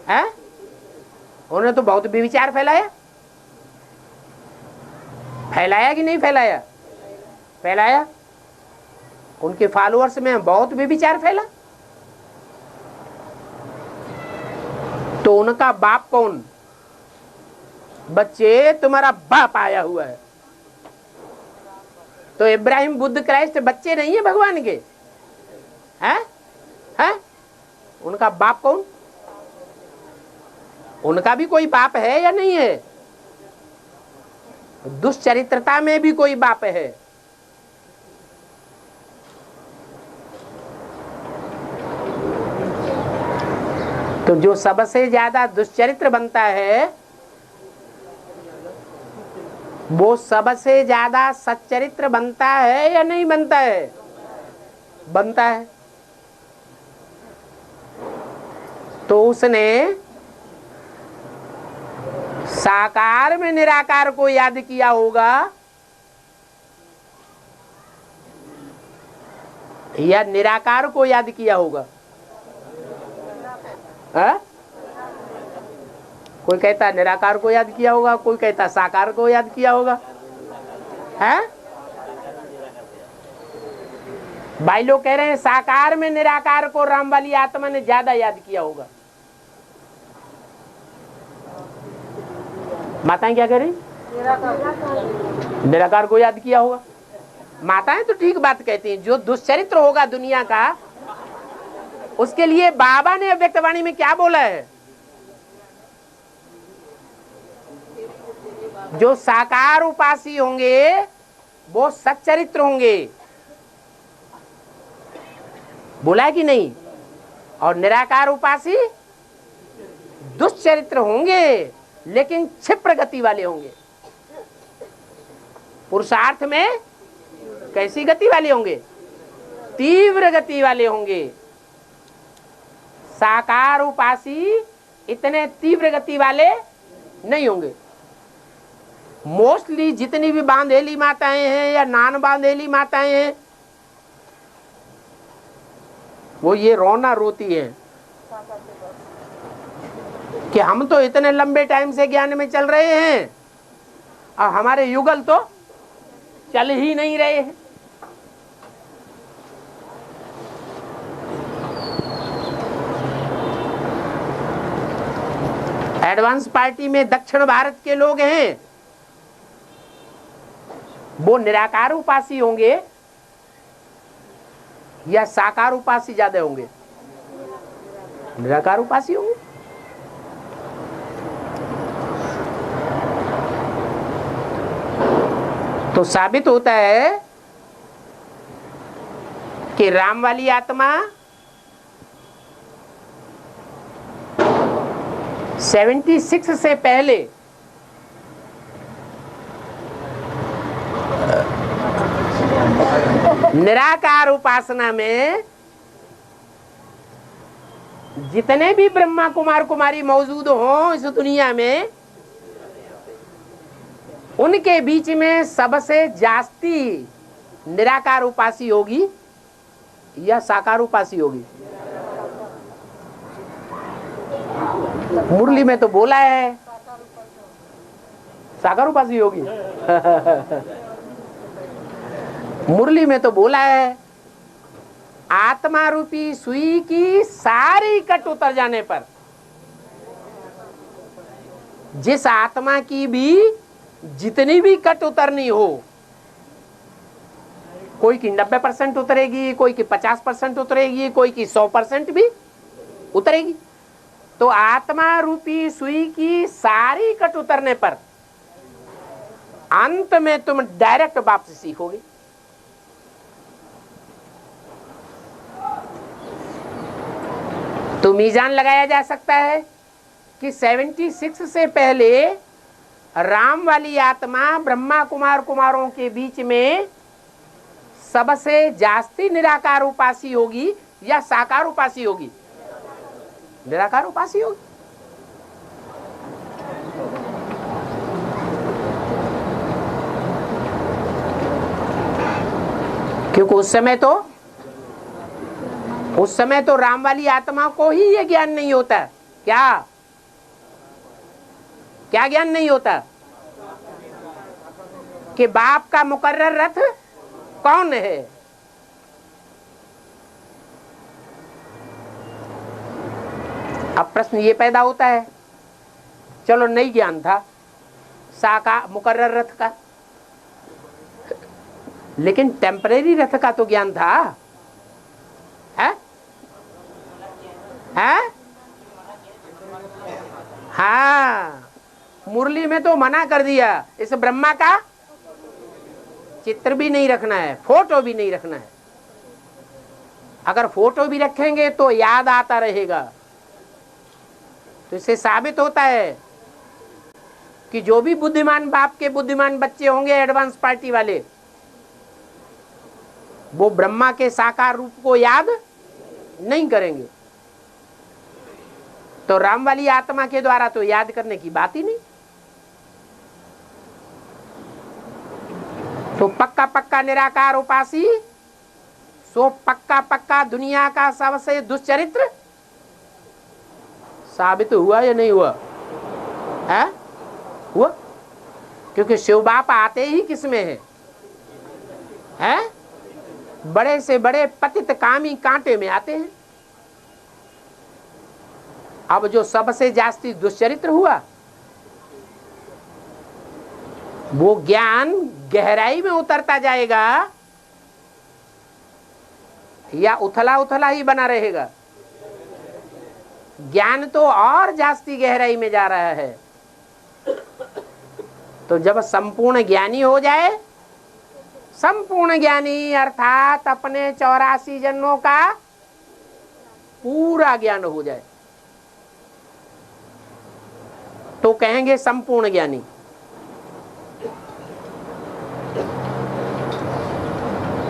हैं? उन्होंने तो बहुत विचार फैलाया, फैलाया कि नहीं फैलाया? फैलाया। उनके फॉलोअर्स में बहुत विचार फैला। तो उनका बाप कौन? बच्चे तुम्हारा बाप आया हुआ है। तो इब्राहिम, बुद्ध, क्राइस्ट बच्चे नहीं है भगवान के? हैं? हैं? उनका बाप कौन? उनका भी कोई बाप है या नहीं है? दुष्चरित्रता में भी कोई बाप है। तो जो सबसे ज्यादा दुष्चरित्र बनता है वो सबसे ज्यादा सच्चरित्र बनता है या नहीं बनता है? बनता है। तो उसने साकार में निराकार को याद किया होगा या निराकार को याद किया होगा? है? कोई कहता निराकार को याद किया होगा, कोई कहता साकार को याद किया होगा। है? भाई लोग कह रहे हैं साकार में निराकार को राम वाली आत्मा ने ज्यादा याद किया होगा। माताएं क्या कह रही? निराकार को याद किया होगा। माताएं तो ठीक बात कहती हैं। जो दुष्चरित्र होगा दुनिया का, उसके लिए बाबा ने अव्यक्तवाणी में क्या बोला है? जो साकार उपासी होंगे वो सच्चरित्र होंगे, बोला है कि नहीं? और निराकार उपासी दुष्चरित्र होंगे लेकिन क्षिप्र गति वाले होंगे। पुरुषार्थ में कैसी गति वाले होंगे? तीव्र गति वाले होंगे। साकार उपासी इतने तीव्र गति वाले नहीं होंगे। मोस्टली जितनी भी बांधेली माताएं हैं या नान बांधेली माताएं हैं वो ये रोना रोती हैं कि हम तो इतने लंबे टाइम से ज्ञान में चल रहे हैं और हमारे युगल तो चल ही नहीं रहे हैं। एडवांस पार्टी में दक्षिण भारत के लोग हैं, वो निराकार उपासी होंगे या साकार उपासी ज्यादा होंगे? निराकार उपासी होंगे। तो साबित होता है कि राम वाली आत्मा 76 से पहले निराकार उपासना में जितने भी ब्रह्मा कुमार कुमारी मौजूद हो इस दुनिया में, उनके बीच में सबसे जास्ती निराकार उपासी होगी या साकार उपासी होगी? मुरली में तो बोला है साकार उपासी होगी। मुरली में तो बोला है आत्मा रूपी सुई की सारी कट उतर जाने पर, जिस आत्मा की भी जितनी भी कट उतरनी हो, कोई की 90% उतरेगी, कोई की 50% उतरेगी, कोई की 100% भी उतरेगी, तो आत्मा रूपी सुई की सारी कट उतरने पर अंत में तुम डायरेक्ट वापसी सीखोगे। तो मीजान लगाया जा सकता है कि 76 से पहले राम वाली आत्मा ब्रह्मा कुमार कुमारों के बीच में सबसे जास्ती निराकार उपासी होगी या साकार उपासी होगी? निराकार उपासी होगी। क्योंकि उस समय तो राम वाली आत्मा को ही ये ज्ञान नहीं होता। क्या ज्ञान नहीं होता? कि बाप का मुकर्रर रथ कौन है। अब प्रश्न ये पैदा होता है, चलो नहीं ज्ञान था साकार मुकर्रर रथ का, लेकिन टेम्परेरी रथ का तो ज्ञान था, है? हाँ, मुरली में तो मना कर दिया, इस ब्रह्मा का चित्र भी नहीं रखना है, फोटो भी नहीं रखना है। अगर फोटो भी रखेंगे तो याद आता रहेगा। तो इससे साबित होता है कि जो भी बुद्धिमान बाप के बुद्धिमान बच्चे होंगे एडवांस पार्टी वाले, वो ब्रह्मा के साकार रूप को याद नहीं करेंगे। तो राम वाली आत्मा के द्वारा तो याद करने की बात ही नहीं। तो पक्का पक्का निराकार उपासी, सो पक्का पक्का दुनिया का सबसे दुष्चरित्र साबित हुआ या नहीं हुआ? है? हुआ। क्योंकि शिव बाप आते ही किसमें है? बड़े से बड़े पतित कामी कांटे में आते हैं। अब जो सबसे जास्ती दुष्चरित्र हुआ, वो ज्ञान गहराई में उतरता जाएगा या उथला उथला ही बना रहेगा? ज्ञान तो और जास्ती गहराई में जा रहा है। तो जब संपूर्ण ज्ञानी हो जाए, संपूर्ण ज्ञानी अर्थात अपने 84 जन्मों का पूरा ज्ञान हो जाए, तो कहेंगे संपूर्ण ज्ञानी।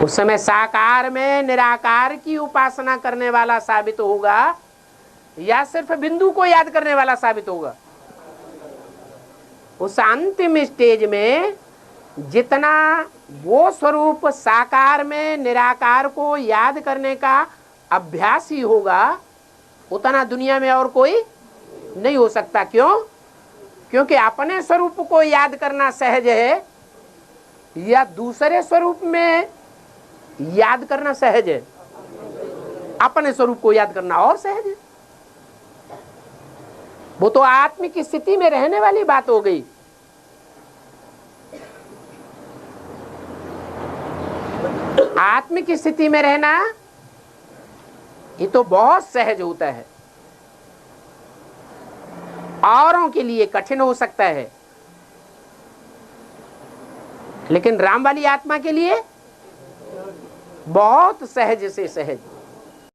उस समय साकार में निराकार की उपासना करने वाला साबित होगा या सिर्फ बिंदु को याद करने वाला साबित होगा? उस अंतिम स्टेज में जितना वो स्वरूप साकार में निराकार को याद करने का अभ्यास ही होगा, उतना दुनिया में और कोई नहीं हो सकता। क्यों? क्योंकि अपने स्वरूप को याद करना सहज है या दूसरे स्वरूप में याद करना सहज है? अपने स्वरूप को याद करना और सहज है। वो तो आत्मिक स्थिति में रहने वाली बात हो गई। आत्मिक स्थिति में रहना ये तो बहुत सहज होता है, औरों के लिए कठिन हो सकता है, लेकिन राम वाली आत्मा के लिए बहुत सहज से सहज।